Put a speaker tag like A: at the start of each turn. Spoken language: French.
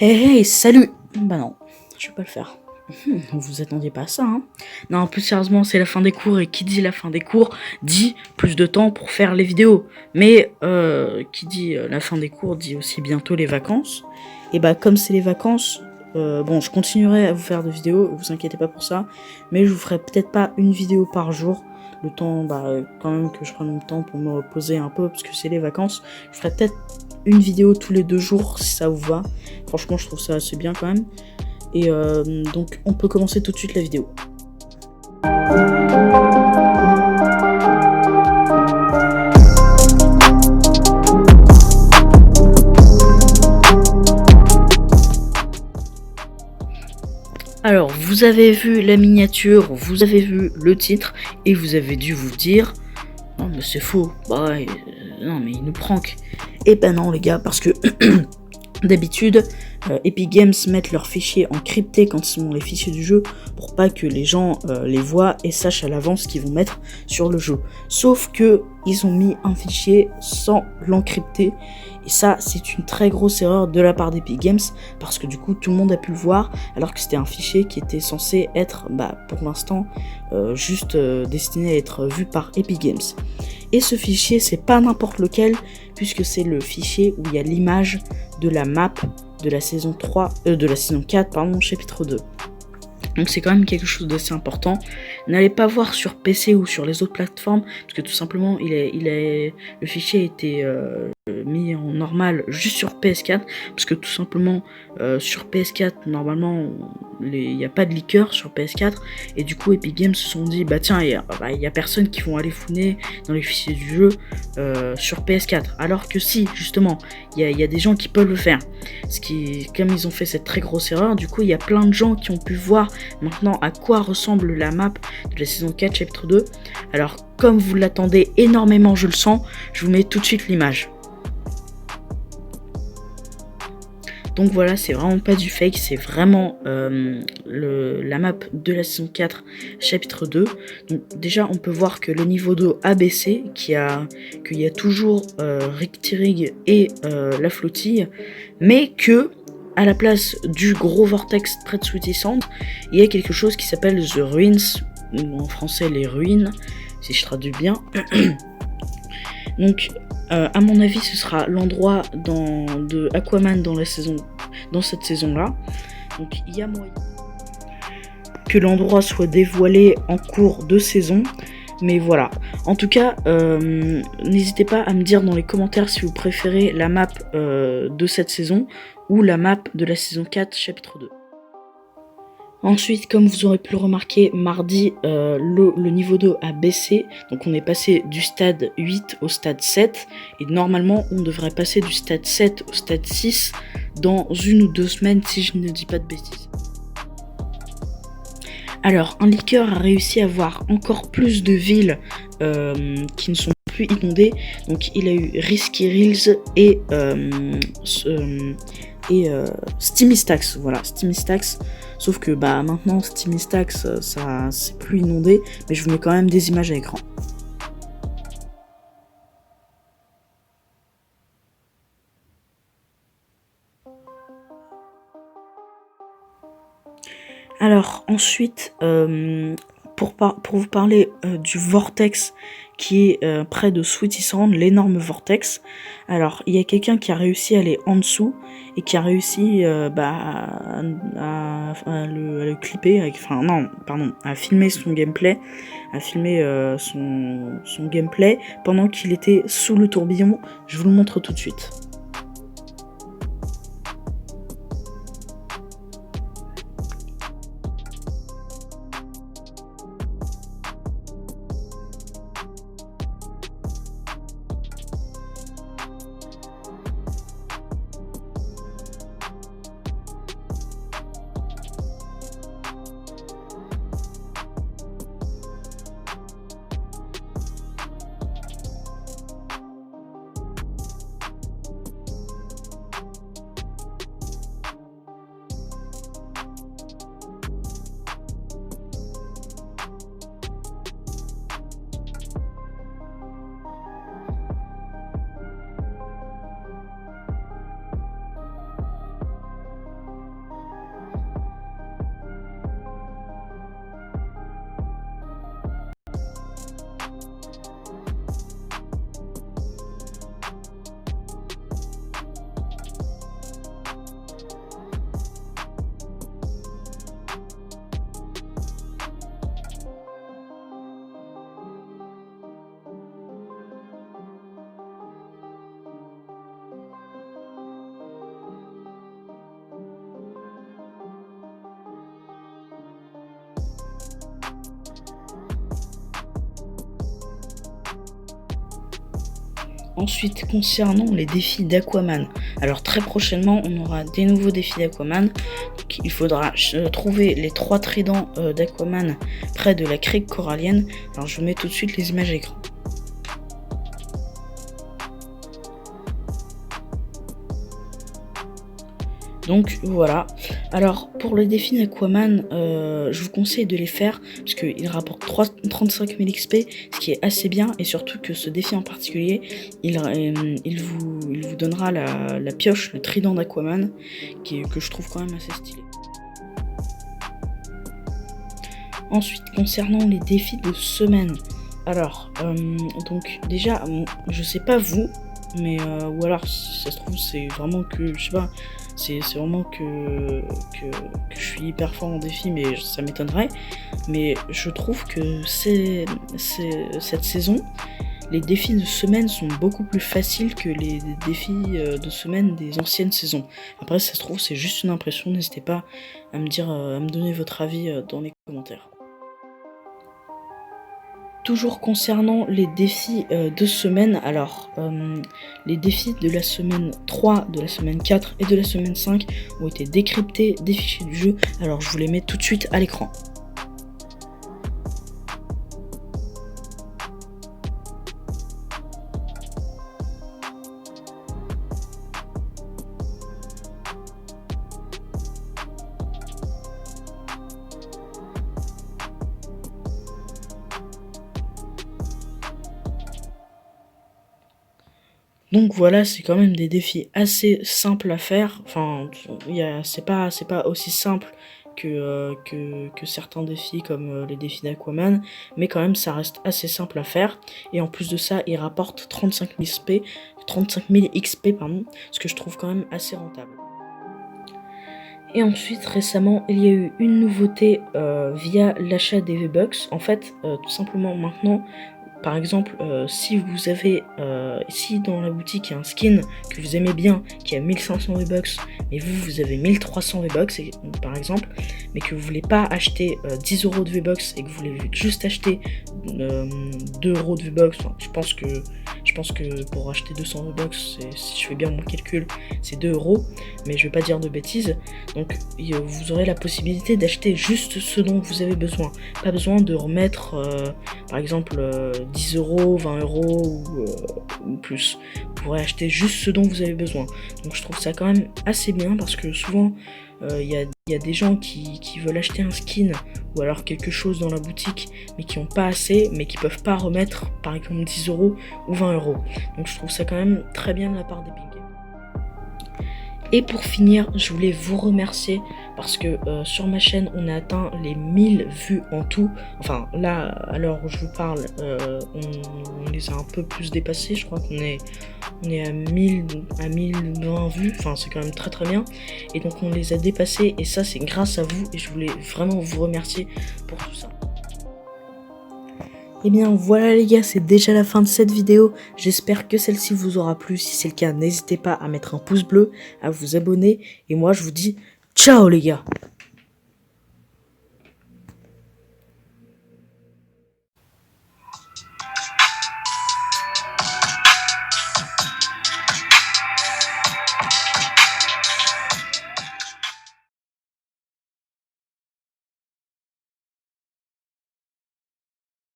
A: Hey, hey, salut! Bah non, je vais pas le faire. Vous attendiez pas à ça, hein? Non, plus sérieusement, c'est la fin des cours, et qui dit la fin des cours dit plus de temps pour faire les vidéos. Mais qui dit la fin des cours dit aussi bientôt les vacances. Et bah comme c'est les vacances, bon, je continuerai à vous faire des vidéos, vous inquiétez pas pour ça, mais je vous ferai peut-être pas une vidéo par jour. Le temps, quand même que je prenne mon temps pour me reposer un peu, parce que c'est les vacances. Je ferai peut-être une vidéo tous les 2 jours si ça vous va. Franchement, je trouve ça assez bien quand même. Et donc, on peut commencer tout de suite la vidéo. Alors, vous avez vu la miniature, vous avez vu le titre, et vous avez dû vous dire « Non, mais c'est faux, non, mais il nous prank ». Et ben non, les gars, parce que d'habitude, Epic Games mettent leurs fichiers encryptés quand ils sont les fichiers du jeu pour pas que les gens les voient et sachent à l'avance ce qu'ils vont mettre sur le jeu. Sauf que ils ont mis un fichier sans l'encrypter et ça c'est une très grosse erreur de la part d'Epic Games parce que du coup tout le monde a pu le voir alors que c'était un fichier qui était censé être pour l'instant juste destiné à être vu par Epic Games. Et ce fichier c'est pas n'importe lequel puisque c'est le fichier où il y a l'image de la map de la saison 4, chapitre 2. Donc c'est quand même quelque chose d'assez important. N'allez pas voir sur PC ou sur les autres plateformes, parce que tout simplement le fichier a été mis en normal juste sur PS4, parce que tout simplement sur PS4 normalement il n'y a pas de leaker sur PS4, et du coup Epic Games se sont dit tiens, il y a personne qui vont aller fouiner dans les fichiers du jeu sur PS4, alors que si justement il y a des gens qui peuvent le faire. Comme ils ont fait cette très grosse erreur, du coup il y a plein de gens qui ont pu voir maintenant à quoi ressemble la map de la saison 4 chapitre 2. Alors comme vous l'attendez énormément, je le sens, je vous mets tout de suite l'image. Donc voilà, c'est vraiment pas du fake, c'est vraiment la map de la saison 4 chapitre 2. Donc déjà on peut voir que le niveau d'eau a baissé, qu'il y a toujours Rick Tirig et la flottille, mais que à la place du gros vortex près de Sweetie Sand, il y a quelque chose qui s'appelle The Ruins, ou en français les ruines, si je traduis bien. Donc à mon avis ce sera l'endroit de Aquaman dans cette saison là. Donc il y a moyen que l'endroit soit dévoilé en cours de saison. Mais voilà, en tout cas, n'hésitez pas à me dire dans les commentaires si vous préférez la map de cette saison ou la map de la saison 4 chapitre 2. Ensuite, comme vous aurez pu le remarquer, mardi, le niveau d'eau a baissé. Donc on est passé du stade 8 au stade 7. Et normalement, on devrait passer du stade 7 au stade 6 dans 1 ou 2 semaines, si je ne dis pas de bêtises. Alors, un leaker a réussi à avoir encore plus de villes qui ne sont plus inondées. Donc il a eu Risky Rills et Steamistax. Voilà, Steamistax. Sauf que maintenant Steamistax, ça c'est plus inondé, mais je vous mets quand même des images à écran. Alors ensuite, pour vous parler du vortex qui est près de Sweetie Sand, l'énorme vortex. Alors il y a quelqu'un qui a réussi à aller en dessous et qui a réussi à le clipper, à filmer son gameplay, son gameplay pendant qu'il était sous le tourbillon. Je vous le montre tout de suite. Ensuite, concernant les défis d'Aquaman, alors très prochainement, on aura des nouveaux défis d'Aquaman. Donc, il faudra trouver les 3 tridents d'Aquaman près de la crique corallienne. Alors, je vous mets tout de suite les images à l'écran. Donc voilà. Alors pour le défi d'Aquaman, je vous conseille de les faire parce qu'il rapporte 35 000 XP, ce qui est assez bien, et surtout que ce défi en particulier, il vous donnera la pioche, le trident d'Aquaman, que je trouve quand même assez stylé. Ensuite, concernant les défis de semaine, alors donc déjà, je sais pas vous, mais ou alors si ça se trouve c'est vraiment que je sais pas. C'est vraiment que je suis hyper fort en défi, mais ça m'étonnerait. Mais je trouve que cette saison, les défis de semaine sont beaucoup plus faciles que les défis de semaine des anciennes saisons. Après, si ça se trouve, c'est juste une impression. N'hésitez pas à me dire, à me donner votre avis dans les commentaires. Toujours concernant les défis de semaine, alors les défis de la semaine 3, de la semaine 4 et de la semaine 5 ont été décryptés des fichiers du jeu, alors je vous les mets tout de suite à l'écran. Donc voilà, c'est quand même des défis assez simples à faire. Enfin, c'est pas aussi simple que certains défis comme les défis d'Aquaman, mais quand même ça reste assez simple à faire. Et en plus de ça, il rapporte 35 000 XP, pardon, ce que je trouve quand même assez rentable. Et ensuite, récemment, il y a eu une nouveauté via l'achat des V-Bucks. En fait, tout simplement maintenant, par exemple, si vous avez, si dans la boutique il y a un skin que vous aimez bien, qui a 1500 V-Bucks, mais vous avez 1300 V-Bucks, par exemple, mais que vous voulez pas acheter 10 € de V-Bucks et que vous voulez juste acheter 2 € de V-Bucks, enfin, je pense que pour acheter 200 V-Bucks, si je fais bien mon calcul, c'est 2 €, mais je vais pas dire de bêtises. Donc vous aurez la possibilité d'acheter juste ce dont vous avez besoin. Pas besoin de remettre, par exemple, 10 €, 20 € ou plus. Vous pourrez acheter juste ce dont vous avez besoin. Donc je trouve ça quand même assez bien parce que souvent il y a des gens qui veulent acheter un skin ou alors quelque chose dans la boutique mais qui n'ont pas assez, mais qui peuvent pas remettre par exemple 10 € ou 20 €. Donc je trouve ça quand même très bien de la part d'Epic Games. Et pour finir, je voulais vous remercier parce que sur ma chaîne, on a atteint les 1000 vues en tout. Enfin, là, à l'heure où je vous parle, on les a un peu plus dépassés. Je crois qu'on est à 1020 vues. Enfin, c'est quand même très très bien. Et donc, on les a dépassés. Et ça, c'est grâce à vous. Et je voulais vraiment vous remercier pour tout ça. Et bien voilà les gars, c'est déjà la fin de cette vidéo, j'espère que celle-ci vous aura plu, si c'est le cas n'hésitez pas à mettre un pouce bleu, à vous abonner, et moi je vous dis ciao les gars.